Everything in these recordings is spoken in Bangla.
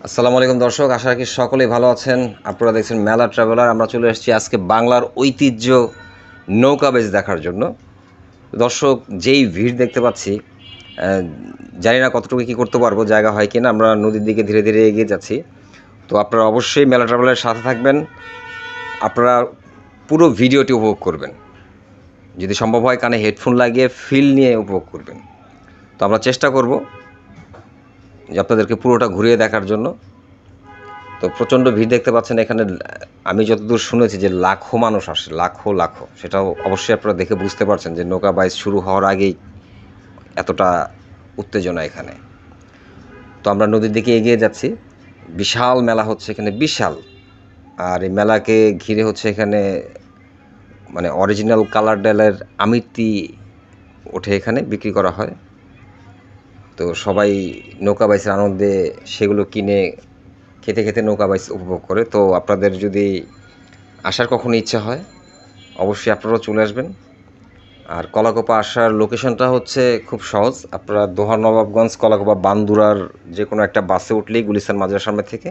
আসসালামু আলাইকুম দর্শক, আশা রাখি সকলেই ভালো আছেন। আপনারা দেখছেন মেলা ট্রাভেলার। আমরা চলে এসেছি আজকে বাংলার ঐতিহ্য নৌকাবেজ দেখার জন্য। দর্শক, যেই ভিড় দেখতে পাচ্ছি, জানি না কতটুকু কী করতে পারবো, জায়গা হয় কিনা। আমরা নদীর দিকে ধীরে ধীরে এগিয়ে যাচ্ছি। তো আপনারা অবশ্যই মেলা ট্রাভেলারের সাথে থাকবেন, আপনারা পুরো ভিডিওটি উপভোগ করবেন। যদি সম্ভব হয় কানে হেডফোন লাগিয়ে ফিল নিয়ে উপভোগ করবেন। তো আমরা চেষ্টা করব যে আপনাদেরকে পুরোটা ঘুরিয়ে দেখার জন্য। তো প্রচণ্ড ভিড় দেখতে পাচ্ছেন এখানে। আমি যতদূর শুনেছি যে লাখো মানুষ আসে, লাখো লাখো। সেটাও অবশ্যই আপনারা দেখে বুঝতে পারছেন যে নৌকা বাইচ শুরু হওয়ার আগেই এতটা উত্তেজনা এখানে। তো আমরা নদীর দিকে এগিয়ে যাচ্ছি। বিশাল মেলা হচ্ছে এখানে, বিশাল। আর এই মেলাকে ঘিরে হচ্ছে এখানে মানে অরিজিনাল কালার ডালের আমিত্তি ওঠে, এখানে বিক্রি করা হয়। তো সবাই নৌকা বাইচের আনন্দে সেগুলো কিনে খেতে খেতে নৌকা বাইচ উপভোগ করে। তো আপনাদের যদি আসার কখনো ইচ্ছা হয় অবশ্যই আপনারাও চলে আসবেন। আর কলাকোপা আসার লোকেশনটা হচ্ছে খুব সহজ। আপনারা দোহার নবাবগঞ্জ কলাকোপা বান্দুরার যে কোনো একটা বাসে উঠলেই গুলিস্তান মাজার সামনে থেকে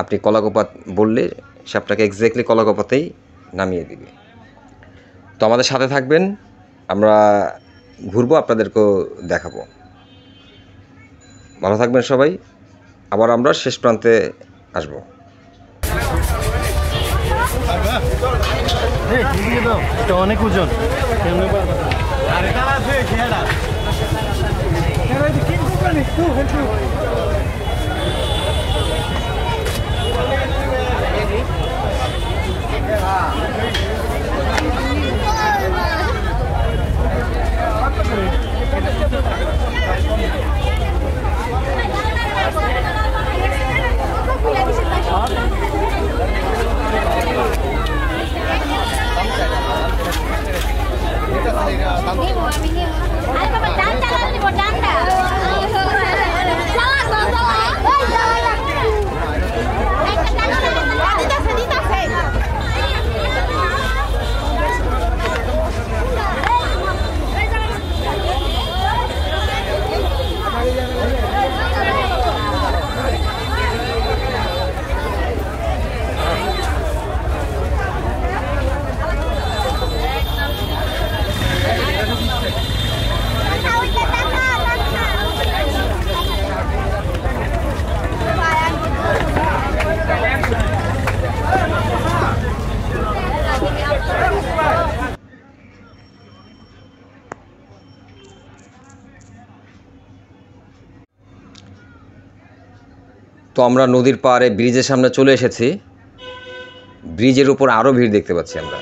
আপনি কলাকোপা বললে সে আপনাকে এক্স্যাক্টলি কলাকোপাতেই নামিয়ে দিবে। তো আমাদের সাথে থাকবেন, আমরা ঘুরবো, আপনাদেরকেও দেখাবো। ভালো থাকবেন সবাই। আবার আমরা শেষ প্রান্তে আসবো। অনেক ওজন তো আমরা নদীর পাড়ে ব্রিজের সামনে চলে এসেছি। ব্রিজের উপর আরও ভিড় দেখতে পাচ্ছি আমরা,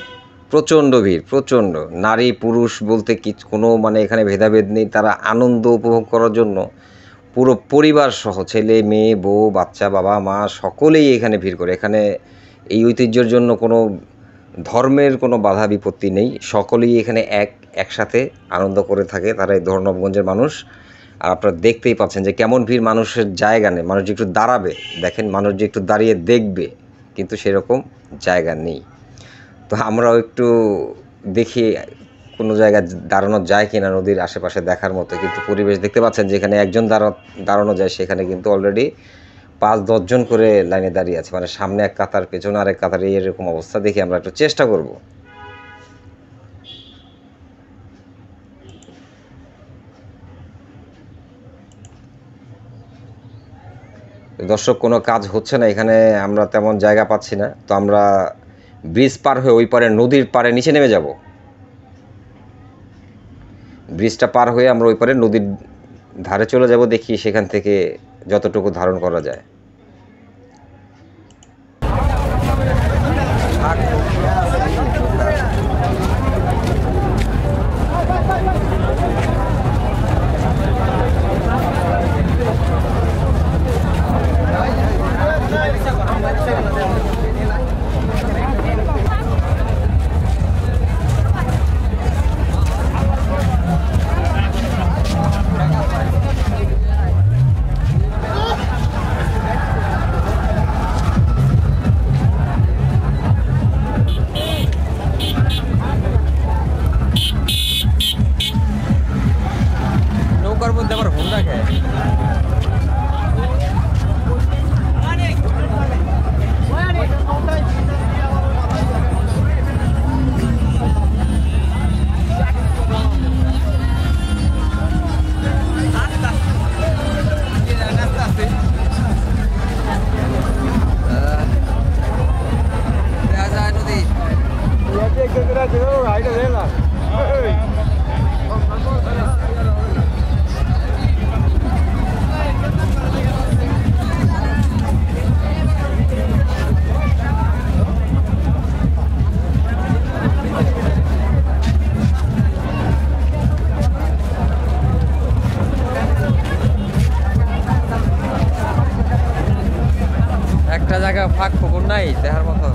প্রচণ্ড ভিড়, প্রচণ্ড। নারী পুরুষ বলতে কোনো মানে এখানে ভেদাভেদ নেই। তারা আনন্দ উপভোগ করার জন্য পুরো পরিবার সহ, ছেলে মেয়ে বউ বাচ্চা বাবা মা সকলেই এখানে ভিড় করে। এখানে এই ঐতিহ্যের জন্য কোনো ধর্মের কোনো বাধা বিপত্তি নেই। সকলেই এখানে একসাথে আনন্দ করে থাকে, তারা এই ধর্মনবগঞ্জের মানুষ। আর আপনারা দেখতেই পাচ্ছেন যে কেমন ভিড়, মানুষের জায়গা নেই। মানুষ যে একটু দাঁড়াবে, দেখেন, মানুষ যে একটু দাঁড়িয়ে দেখবে, কিন্তু সেরকম জায়গা নেই। তো আমরাও একটু দেখি কোনো জায়গায় দাঁড়ানো যায় কিনা নদীর আশেপাশে দেখার মতো। কিন্তু পরিবেশ দেখতে পাচ্ছেন যেখানে একজন দাঁড়ানো যায়, সেখানে কিন্তু অলরেডি 5-10 জন করে লাইনে দাঁড়িয়ে আছে। মানে সামনে এক কাতার, পেছনে আরেক কাতার, এরকম অবস্থা। দেখি আমরা একটু চেষ্টা করব। দর্শক, কোনো কাজ হচ্ছে না এখানে, আমরা তেমন জায়গা পাচ্ছি না। তো আমরা ব্রিজ পার হয়ে ওই পারে নদীর পাড়ে নিচে নেমে যাব। ব্রিজটা পার হয়ে আমরা ওই পারে নদীর ধারে চলে যাব, দেখি সেখান থেকে যতটুকু ধারণ করা যায়। ফাঁক খবর নাই দেখার মতো।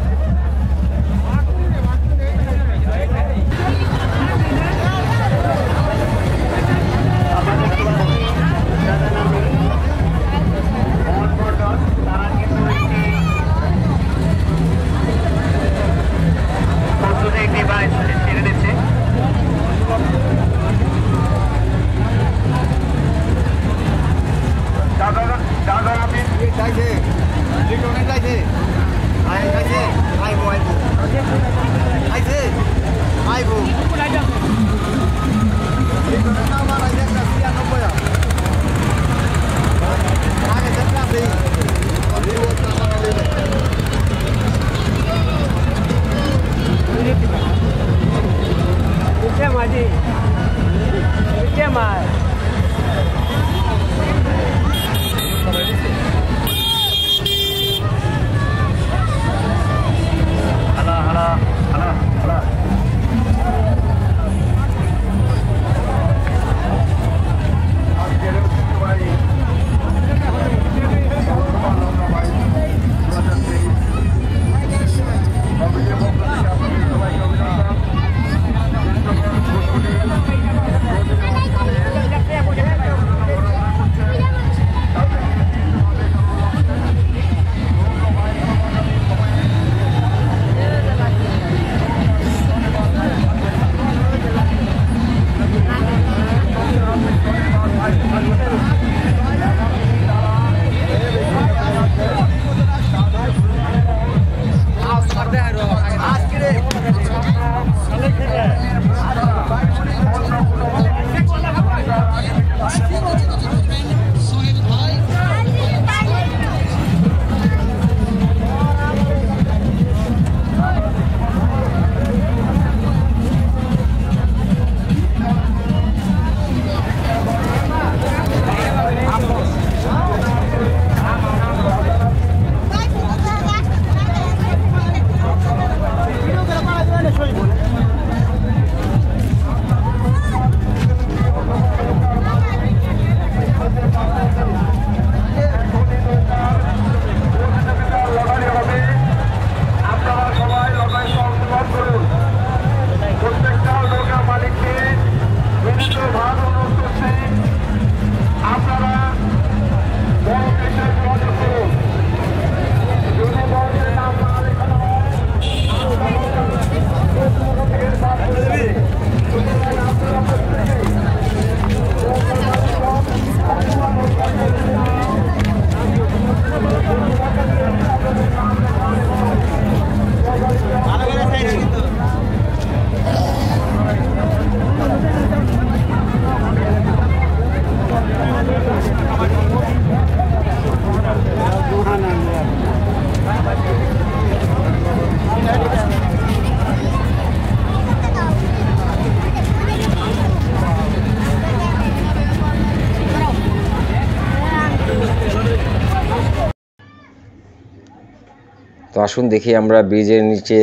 তো আসুন দেখি আমরা ব্রিজের নিচে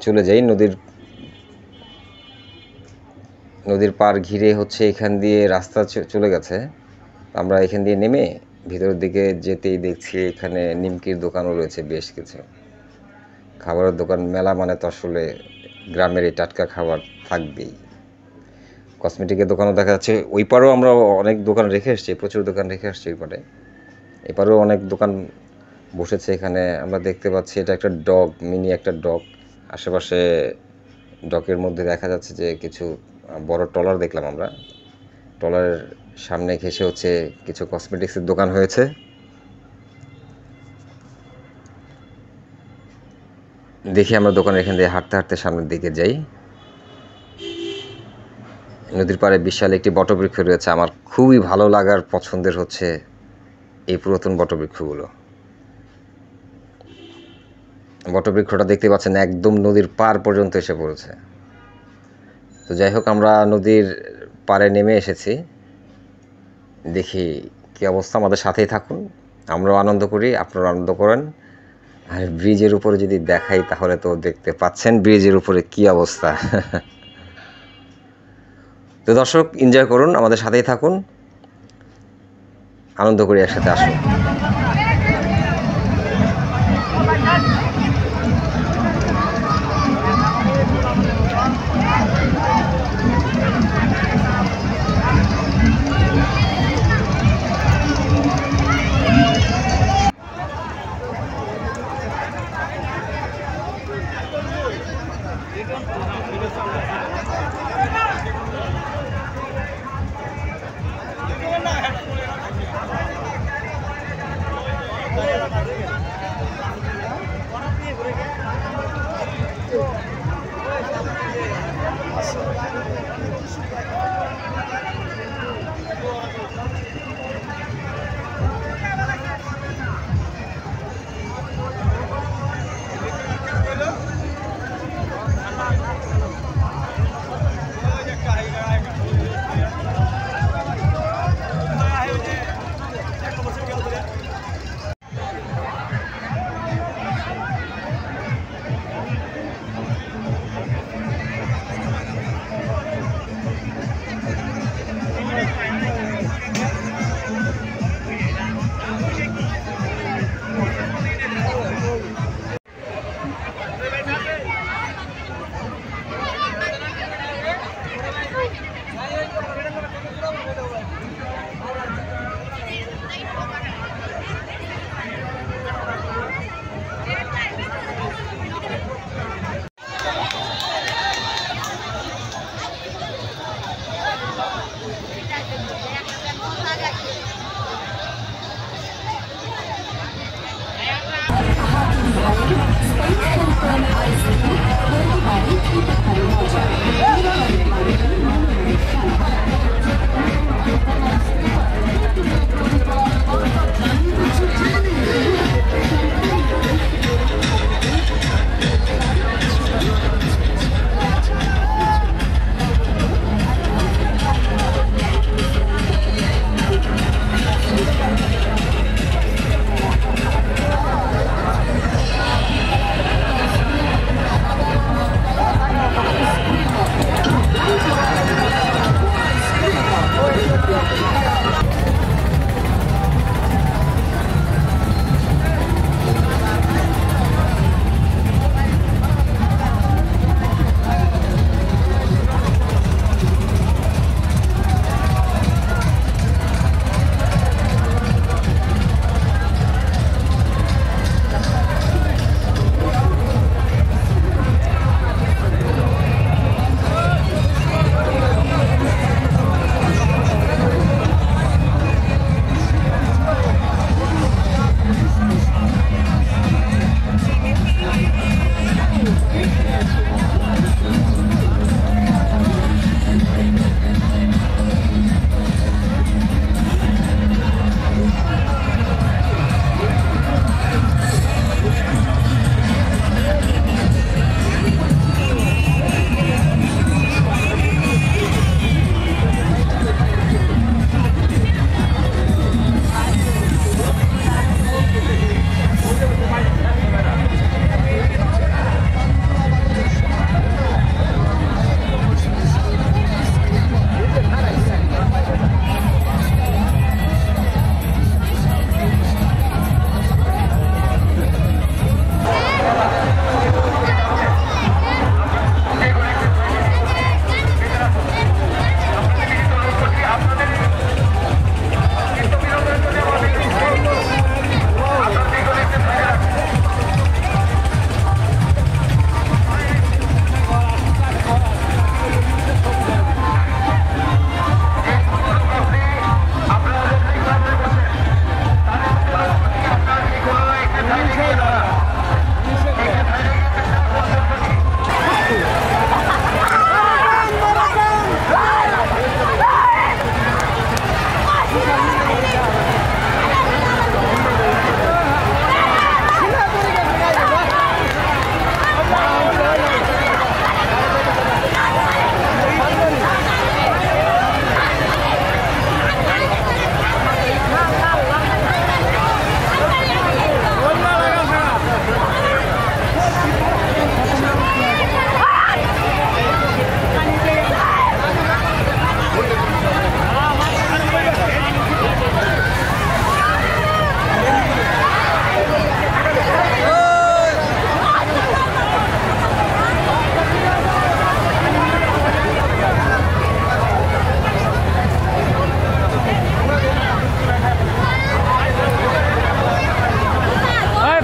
চলে যাই। নদীর পার ঘিরে হচ্ছে এখান দিয়ে রাস্তা চলে গেছে। আমরা এখান দিয়ে নেমে ভিতরের দিকে যেতেই দেখছি এখানে নিমকির দোকানও রয়েছে বেশ কিছু। খাবারের দোকান, মেলা মানে তো আসলে গ্রামের এই টাটকা খাবার থাকবেই। কসমেটিকের দোকানও দেখা যাচ্ছে। ওই পারেও আমরা অনেক দোকান রেখে এসেছি, প্রচুর দোকান রেখে আসছি ওই পারে। এপারেও অনেক দোকান বসেছে। এখানে আমরা দেখতে পাচ্ছি এটা একটা ডগ, মিনি একটা ডগ। আশেপাশে ডগের মধ্যে দেখা যাচ্ছে যে কিছু বড় ট্রলার দেখলাম আমরা। ট্রলারের সামনে ঘেঁষে হচ্ছে কিছু কসমেটিক্সের দোকান হয়েছে। দেখি আমরা দোকানের এখান দিয়ে হাঁটতে হাঁটতে সামনের দিকে যাই। নদীর পাড়ে বিশাল একটি বটবৃক্ষ রয়েছে। আমার খুবই ভালো লাগার পছন্দের হচ্ছে এই পুরাতন বটবৃক্ষগুলো। বটবৃক্ষটা দেখতে পাচ্ছেন একদম নদীর পার পর্যন্ত এসে পড়েছে। তো যাই হোক, আমরা নদীর পাড়ে নেমে এসেছি। দেখি কি অবস্থা, আমাদের সাথেই থাকুন, আমরাও আনন্দ করি, আপনারাও আনন্দ করেন। আর ব্রিজের উপরে যদি দেখাই তাহলে তো দেখতে পাচ্ছেন ব্রিজের উপরে কি অবস্থা। তো দর্শক, এনজয় করুন, আমাদের সাথেই থাকুন, আনন্দ করি একসাথে। আসুন।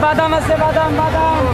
বাদাম আছে, বাদাম বাদাম।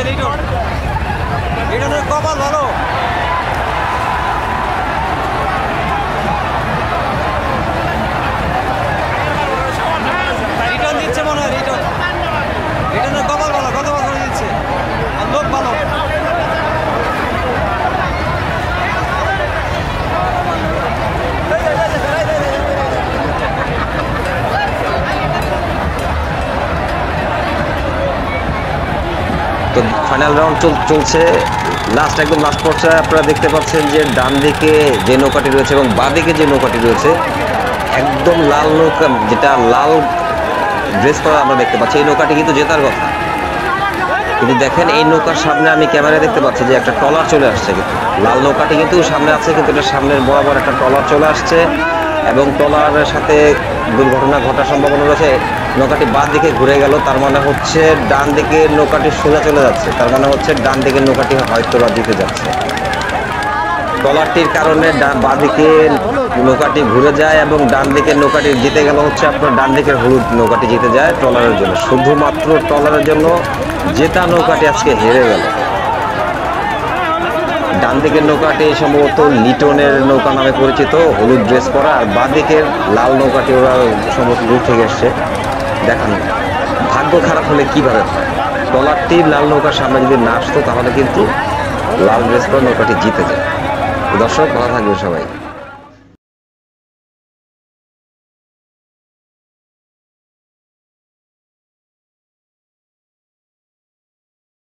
যাচ্ছে লিটন। লিটনের কপাল ভালো। রিটার্ন দিচ্ছে মনে হয় রিটার্ন। রিটার্নের কপাল ভালো, গতবার করে দিচ্ছে। আর লোক ভালো। তো ফাইনাল রাউন্ড চলছে, একদম লাস্ট পর্যায়ে আপনারা দেখতে পাচ্ছেন যে ডান দিকে যে নৌকাটি রয়েছে এবং বাঁ দিকে যে নৌকাটি রয়েছে, একদম লাল নৌকা, যেটা লাল ড্রেস করা আমরা দেখতে পাচ্ছি, এই নৌকাটি কিন্তু জেতার কথা। কিন্তু দেখেন এই নৌকার সামনে আমি ক্যামেরায় দেখতে পাচ্ছি যে একটা ট্রলার চলে আসছে। কিন্তু লাল নৌকাটি কিন্তু সামনে আছে, কিন্তু এটা সামনের বরাবর একটা ট্রলার চলে আসছে এবং ট্রলারের সাথে দুর্ঘটনা ঘটার সম্ভাবনা রয়েছে। নৌকাটি বাঁ দিকে ঘুরে গেল, তার মানে হচ্ছে ডান দিকে নৌকাটি সোজা চলে যাচ্ছে, তার মানে হচ্ছে ডান দিকের নৌকাটি হয়তো বা দিতে যাচ্ছে। ট্রলারটির কারণে বাঁ দিকে নৌকাটি ঘুরে যায় এবং ডান দিকের নৌকাটি জিতে গেল হচ্ছে আপনার ডান দিকের হলুদ নৌকাটি জিতে যায় ট্রলারের জন্য। শুধুমাত্র ট্রলারের জন্য জেতা নৌকাটি আজকে হেরে গেল। ডান দিকের নৌকাটি সম্ভবত লিটনের নৌকা নামে পরিচিত, হলুদ ড্রেস পরা, আর বাঁ দিকের লাল নৌকাটি ওরা সম্ভবত দূর থেকে এসছে। দেখান ভাগ্য খারাপ হলে কিভাবে হয়, ট্রলারটি লাল নৌকার সামনে যদি না আসতো তাহলে কিন্তু লাল ড্রেস পরা নৌকাটি জিতে যায়। দর্শক ভালো থাকবে সবাই।